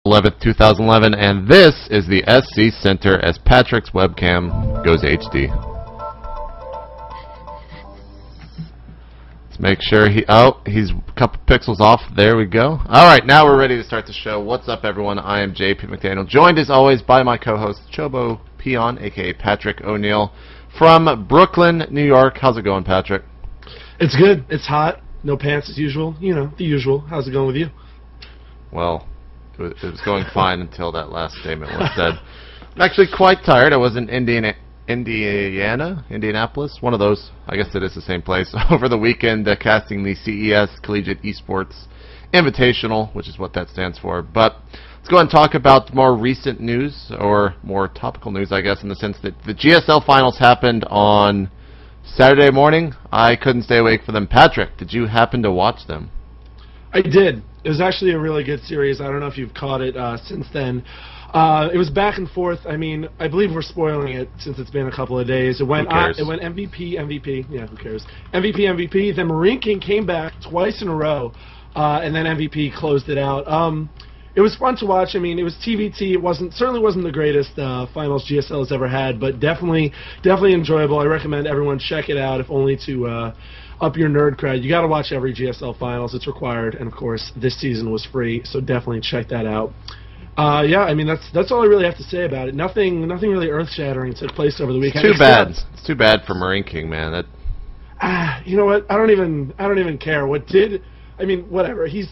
11th, 2011, and this is the SC Center as Patrick's webcam goes HD. Let's make sure he's a couple pixels off. There we go. Alright, now we're ready to start the show. What's up, everyone? I am JP McDaniel, joined as always by my co-host Chobo Peon, aka Patrick O'Neill, from Brooklyn, New York. How's it going, Patrick? It's good. It's hot. No pants as usual. You know, the usual. How's it going with you? Well, it was going fine until that last statement was said. I'm actually quite tired. I was in Indianapolis, one of those. I guess it is the same place. Over the weekend, casting the CES Collegiate Esports Invitational, which is what that stands for. But let's go ahead and talk about more recent news, or more topical news, I guess, in the sense that the GSL finals happened on Saturday morning. I couldn't stay awake for them. Patrick, did you happen to watch them? I did. It was actually a really good series. I don't know if you've caught it since then. It was back and forth. I mean, I believe we're spoiling it since it's been a couple of days. It went MVP. Yeah, who cares? MVP. Then Marine King came back twice in a row, and then MVP closed it out. It was fun to watch. I mean, it was TVT. It certainly wasn't the greatest finals GSL has ever had, but definitely enjoyable. I recommend everyone check it out, if only to up your nerd cred. You got to watch every GSL finals. It's required, and of course, this season was free, so definitely check that out. Yeah, I mean that's all I really have to say about it. Nothing really earth-shattering took place over the weekend. It's too bad. It's too bad for Marine King, man. You know what? I don't even care. I mean, whatever. He's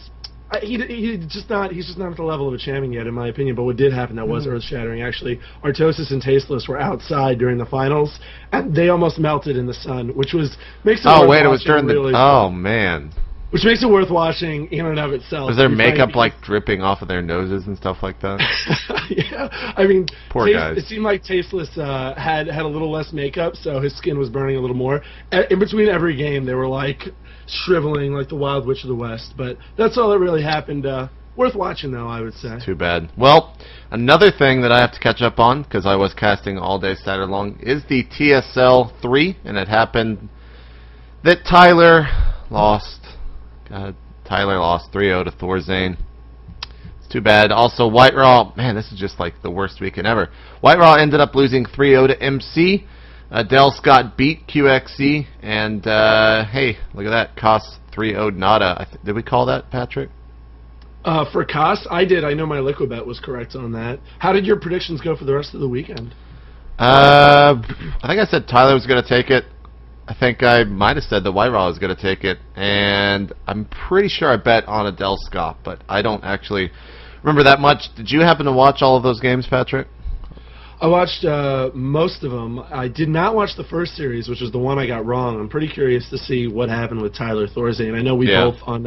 just not at the level of a champion yet, in my opinion. But what did happen that was earth-shattering. Actually, Artosis and Tasteless were outside during the finals, and they almost melted in the sun, which makes it. Oh wait, it was during the. Oh man. Which makes it worth watching in and of itself. Was their makeup like dripping off of their noses and stuff like that? Yeah, I mean, poor guys. It seemed like Tasteless had a little less makeup, so his skin was burning a little more. In between every game, they were like shriveling like the Wild Witch of the West. But that's all that really happened. Worth watching, though, I would say. Too bad. Well, another thing that I have to catch up on, because I was casting all day Saturday long, is the TSL 3, and it happened that Tyler lost. Tyler lost 3-0 to Thorzane. It's too bad. Also, White Raw, man, this is just like the worst weekend ever. White Raw ended up losing 3-0 to MC. Del Scott beat QXC, and hey, look at that, Koss 3-0'd Nada. Did we call that, Patrick? For Koss, I did. I know my liquid bet was correct on that. How did your predictions go for the rest of the weekend? I think I said Tyler was going to take it. I think I might have said that White Raw was going to take it, and I'm pretty sure I bet on a Del Scott, but I don't actually remember that much. Did you happen to watch all of those games, Patrick? I watched most of them. I did not watch the first series, which was the one I got wrong. I'm pretty curious to see what happened with Tyler Thorzane. I know we both on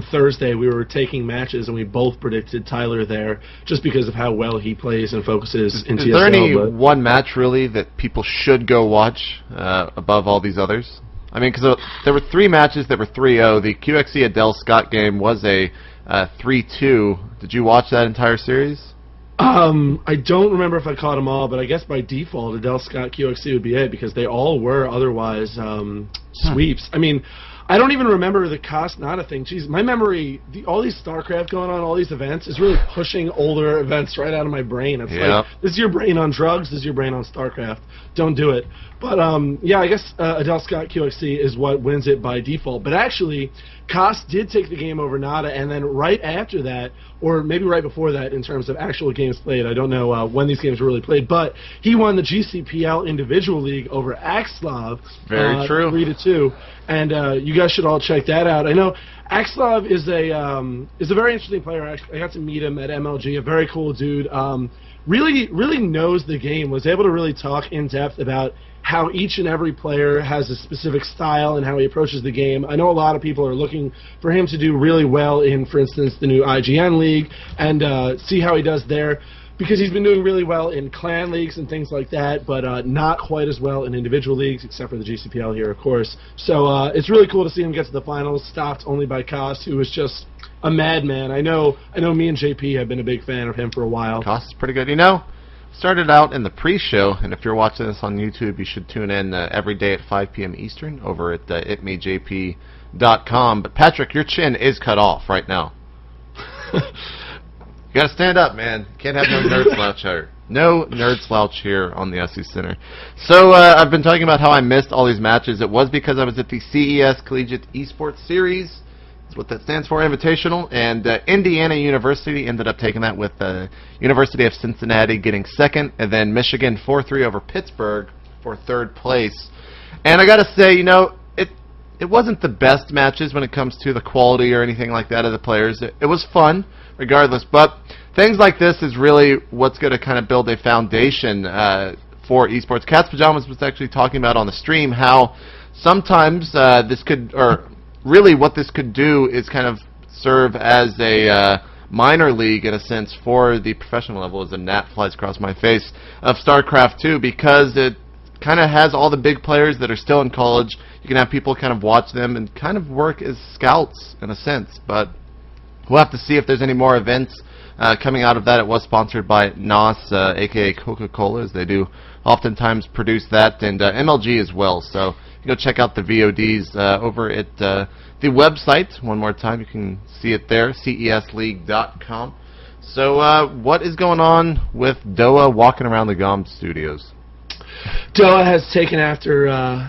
Thursday we were taking matches and we both predicted Tyler there just because of how well he plays and focuses in TSL. Is there any one match really that people should go watch above all these others? I mean, because there were 3 matches that were 3-0. The QXC Adele Scott game was a 3-2. Did you watch that entire series? I don't remember if I caught them all, but I guess by default, Adele Scott QXC would be it because they all were otherwise sweeps. I mean, I don't even remember the Koss Nada thing. Jeez, my memory, all these Starcraft going on, all these events, is really pushing older events right out of my brain. It's like, this is your brain on drugs, this is your brain on Starcraft. Don't do it. But, yeah, I guess Adele Scott QXC is what wins it by default. But actually, Koss did take the game over Nada, and then right after that, or maybe right before that in terms of actual games played, I don't know when these games were really played, but he won the GCPL Individual League over Axlov. Very true. 3-2. And you guys should all check that out. I know Axlov is a very interesting player. I got to meet him at MLG, a very cool dude. Really knows the game, was able to really talk in depth about how each and every player has a specific style and how he approaches the game. I know a lot of people are looking for him to do really well in, for instance, the new IGN League and see how he does there, because he's been doing really well in clan leagues and things like that, but not quite as well in individual leagues, except for the GCPL here, of course. So it's really cool to see him get to the finals, stopped only by Koss, who is just a madman. I know me and JP have been a big fan of him for a while. Koss is pretty good. You know, started out in the pre-show, and if you're watching this on YouTube, you should tune in every day at 5 p.m. Eastern over at itmeJP.com. But Patrick, your chin is cut off right now. You gotta stand up, man. Can't have no nerd slouch here. No nerd slouch here on the SC Center. So I've been talking about how I missed all these matches. It was because I was at the CES Collegiate Esports Series. That's what that stands for, Invitational. And Indiana University ended up taking that with the University of Cincinnati getting second, and then Michigan 4-3 over Pittsburgh for third place. And I gotta say, you know, it wasn't the best matches when it comes to the quality or anything like that of the players. It was fun, regardless. But things like this is really what's going to kind of build a foundation for esports. Cat's Pajamas was actually talking about on the stream how sometimes this could, or really what this could do is kind of serve as a minor league in a sense for the professional level, as a gnat flies across my face, of Starcraft 2, because it kind of has all the big players that are still in college. You can have people kind of watch them and kind of work as scouts in a sense. But we'll have to see if there's any more events coming out of that. It was sponsored by NOS, aka Coca-Cola, as they do oftentimes produce that, and MLG as well. So you can go check out the VODs over at the website. One more time, you can see it there, cesleague.com. So what is going on with Doa walking around the GOM studios? Doa has taken after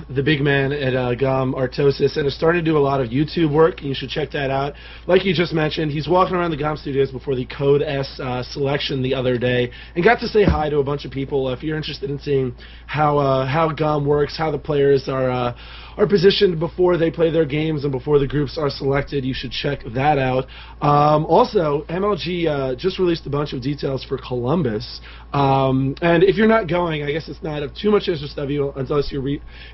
the big man at GOM, Artosis, and is starting to do a lot of YouTube work. You should check that out. Like you just mentioned, he's walking around the GOM studios before the Code S selection the other day, and got to say hi to a bunch of people. If you're interested in seeing how GOM works, how the players are positioned before they play their games and before the groups are selected, you should check that out. Also, MLG just released a bunch of details for Columbus, and if you're not going, I guess it's not of too much interest of you unless you're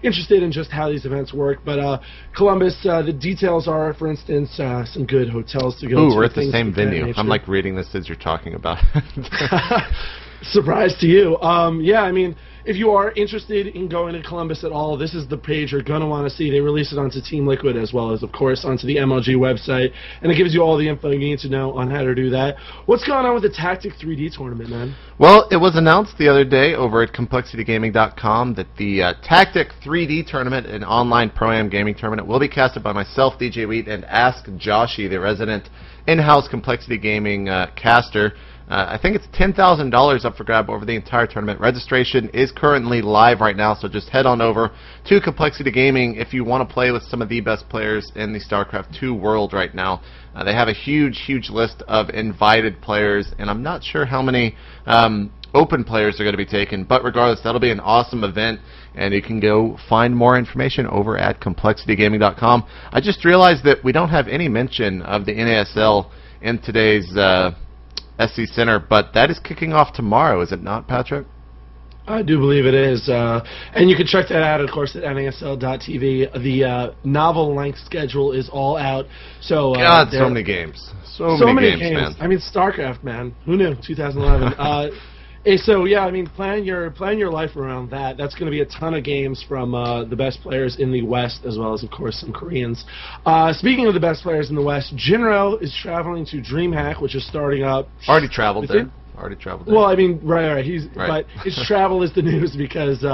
interested in just how these events work. But Columbus, the details are, for instance, some good hotels to go to. Ooh, we're at the same venue. I'm like reading this as you're talking about it. Surprise to you. Yeah, I mean, if you are interested in going to Columbus at all, this is the page you're going to want to see. They release it onto Team Liquid as well as, of course, onto the MLG website, and it gives you all the info you need to know on how to do that. What's going on with the Tactic 3D tournament, man? Well, it was announced the other day over at ComplexityGaming.com that the Tactic 3D tournament, an online pro-am gaming tournament, will be casted by myself, DjWheat, and Ask Joshi, the resident in-house Complexity Gaming caster. I think it's $10,000 up for grab over the entire tournament. Registration is currently live right now, so just head on over to Complexity Gaming if you want to play with some of the best players in the StarCraft 2 world right now. They have a huge list of invited players, and I'm not sure how many open players are going to be taken, but regardless, that'll be an awesome event, and you can go find more information over at ComplexityGaming.com. I just realized that we don't have any mention of the NASL in today's SC Center, but that is kicking off tomorrow, is it not, Patrick? I do believe it is, and you can check that out, of course, at NASL.tv. The novel-length schedule is all out. So God, so many games, so many games, man. I mean, StarCraft, man. Who knew? 2011. So yeah, I mean, plan your life around that. That's going to be a ton of games from the best players in the West, as well as, of course, some Koreans. Speaking of the best players in the West, Jinro is traveling to DreamHack, which is starting up. Already traveled there. Already traveled there. Well, I mean, right. But his travel is the news because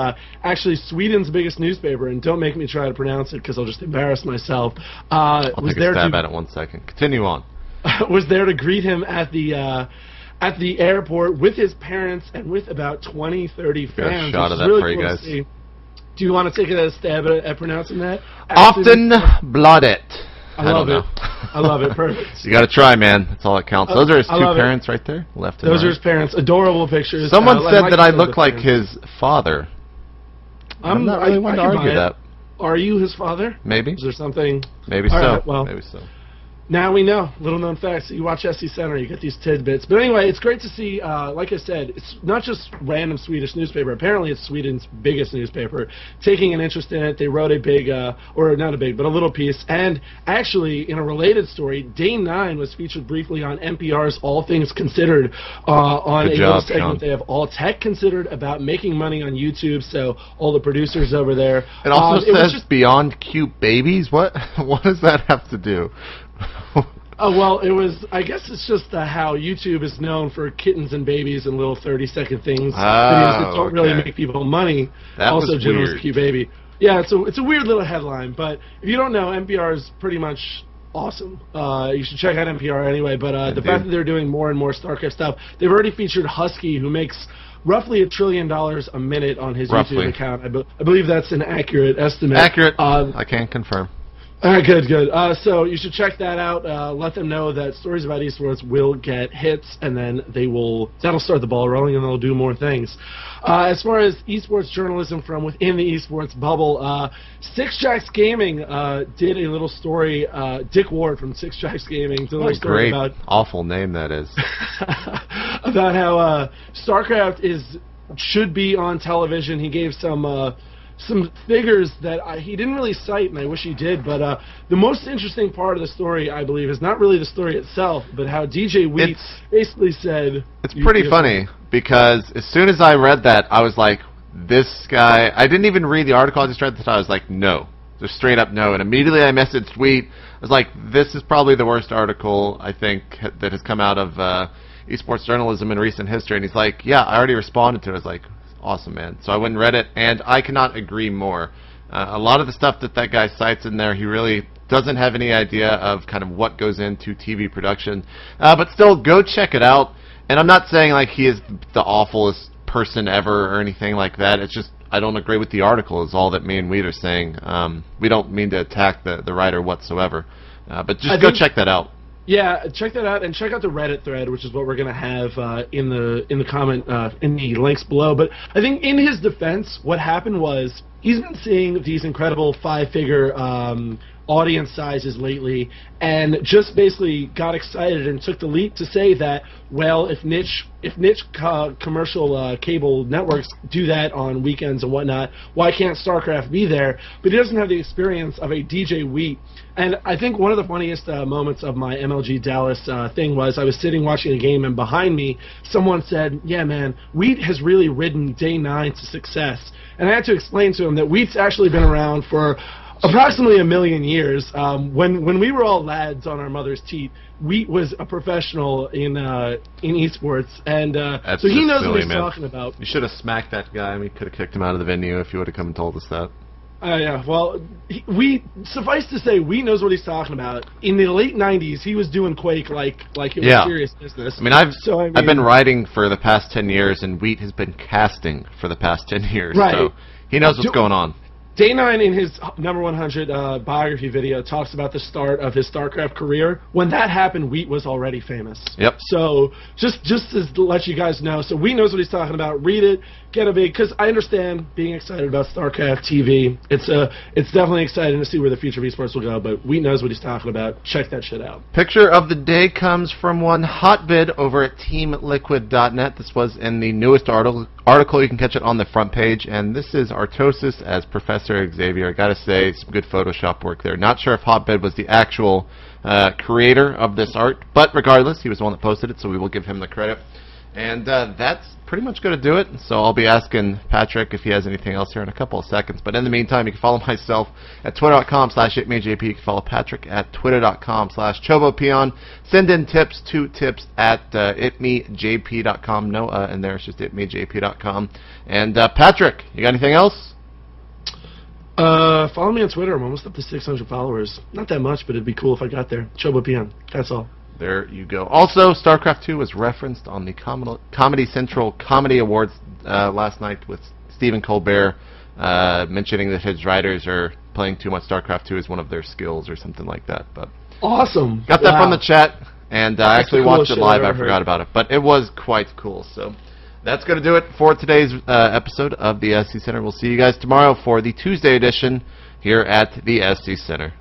actually Sweden's biggest newspaper, and don't make me try to pronounce it because I'll just embarrass myself. I'll take a stab at it 1 second. Continue on. Was there to greet him at the airport with his parents and with about 20, 30 fans. Got a shot of that really for you cool guys. Do you want to take a stab at pronouncing that? Often blooded. I love it. I love it. Perfect. You got to try, man. That's all that counts. Those are his two parents right there, left and right. Those are his parents. Adorable pictures. Someone said that I look like his father. I'm not really one to argue that. Are you his father? Maybe. Is there something? Maybe so. Right, well, maybe so. Now we know. Little known facts. You watch SC Center, you get these tidbits. But anyway, it's great to see, like I said, it's not just random Swedish newspaper. Apparently it's Sweden's biggest newspaper, taking an interest in it. They wrote a big, or not a big, but a little piece. And actually, in a related story, Day 9 was featured briefly on NPR's All Things Considered on a little segment. They have All Tech Considered about making money on YouTube, so all the producers over there. It also says Beyond Cute Babies? What does that have to do? Well, it was, I guess it's just how YouTube is known for kittens and babies and little 30-second things, videos that don't really make people money. That also, was Cute Baby. Yeah, it's a weird little headline, but if you don't know, NPR is pretty much awesome. You should check out NPR anyway, but the fact that they're doing more and more StarCraft stuff, they've already featured Husky, who makes roughly $1 trillion a minute on his YouTube account. I believe that's an accurate estimate. Accurate. I can confirm. All right, good. So you should check that out. Let them know that Stories About Esports will get hits, and then that'll start the ball rolling, and they'll do more things. As far as esports journalism from within the esports bubble, Sixjax Gaming did a little story. DickWard from Sixjax Gaming did a little story about awful name that is about how StarCraft should be on television. He gave some figures that he didn't really cite, and I wish he did, but the most interesting part of the story, I believe, is not really the story itself, but how DjWheat basically said... It's pretty funny, because as soon as I read that, I was like, this guy... I didn't even read the article, I just read the title. I was like, no. Just straight up no. And immediately I messaged Wheat. I was like, this is probably the worst article, I think, that has come out of esports journalism in recent history. And he's like, yeah, I already responded to it. I was like... Awesome, man. So I went and read it, and I cannot agree more. A lot of the stuff that guy cites in there, he really doesn't have any idea of kind of what goes into TV production. But still, go check it out. And I'm not saying like he is the awfulest person ever or anything like that. It's just I don't agree with the article is all that me and Wheat are saying. We don't mean to attack the writer whatsoever. But just go check that out. Yeah, check that out, and check out the Reddit thread, which is what we're gonna have in the comment in the links below. But I think in his defense, what happened was he's been seeing these incredible 5-figure audience sizes lately, and just basically got excited and took the leap to say that, well, if niche commercial cable networks do that on weekends and whatnot, why can't StarCraft be there? But he doesn't have the experience of a DjWheat. And I think one of the funniest moments of my MLG Dallas thing was I was sitting watching a game, and behind me someone said, yeah man, Wheat has really ridden Day 9 to success. And I had to explain to him that Wheat's actually been around for approximately 1 million years. When we were all lads on our mother's teat, Wheat was a professional in esports, and so he knows what he's talking about. You should have smacked that guy. We could have kicked him out of the venue if you would have come and told us that. Yeah, well, suffice to say, Wheat knows what he's talking about. In the late 90s, he was doing Quake like it was serious business. I mean, I've been writing for the past 10 years, and Wheat has been casting for the past 10 years. Right. So he knows what's going on. Day 9 in his number 100 biography video talks about the start of his StarCraft career. When that happened, Wheat was already famous. Yep. So just to let you guys know, so Wheat knows what he's talking about. Read it, get a big, because I understand being excited about StarCraft TV. It's definitely exciting to see where the future of esports will go, but Wheat knows what he's talking about. Check that shit out. Picture of the day comes from one Hotbid over at teamliquid.net. This was in the newest article. You can catch it on the front page, and this is Artosis as Professor Xavier. I gotta say, some good Photoshop work there. Not sure if Hotbid was the actual creator of this art, but regardless, he was the one that posted it, so we will give him the credit. And that's pretty much going to do it. So I'll be asking Patrick if he has anything else here in a couple of seconds. But in the meantime, you can follow myself at twitter.com/itmeJP. You can follow Patrick at twitter.com/chobopeon. Send in tips to tips at itmeJP.com. No, and there it's just itmeJP.com. And Patrick, you got anything else? Follow me on Twitter. I'm almost up to 600 followers. Not that much, but it'd be cool if I got there. chobopeon. That's all. There you go. Also, StarCraft 2 was referenced on the Comedy Central Comedy Awards last night with Stephen Colbert mentioning that his writers are playing too much StarCraft 2 as one of their skills or something like that. But awesome. Got that from the chat, and I actually watched it live. I forgot about it, but it was quite cool. So that's going to do it for today's episode of the SC Center. We'll see you guys tomorrow for the Tuesday edition here at the SC Center.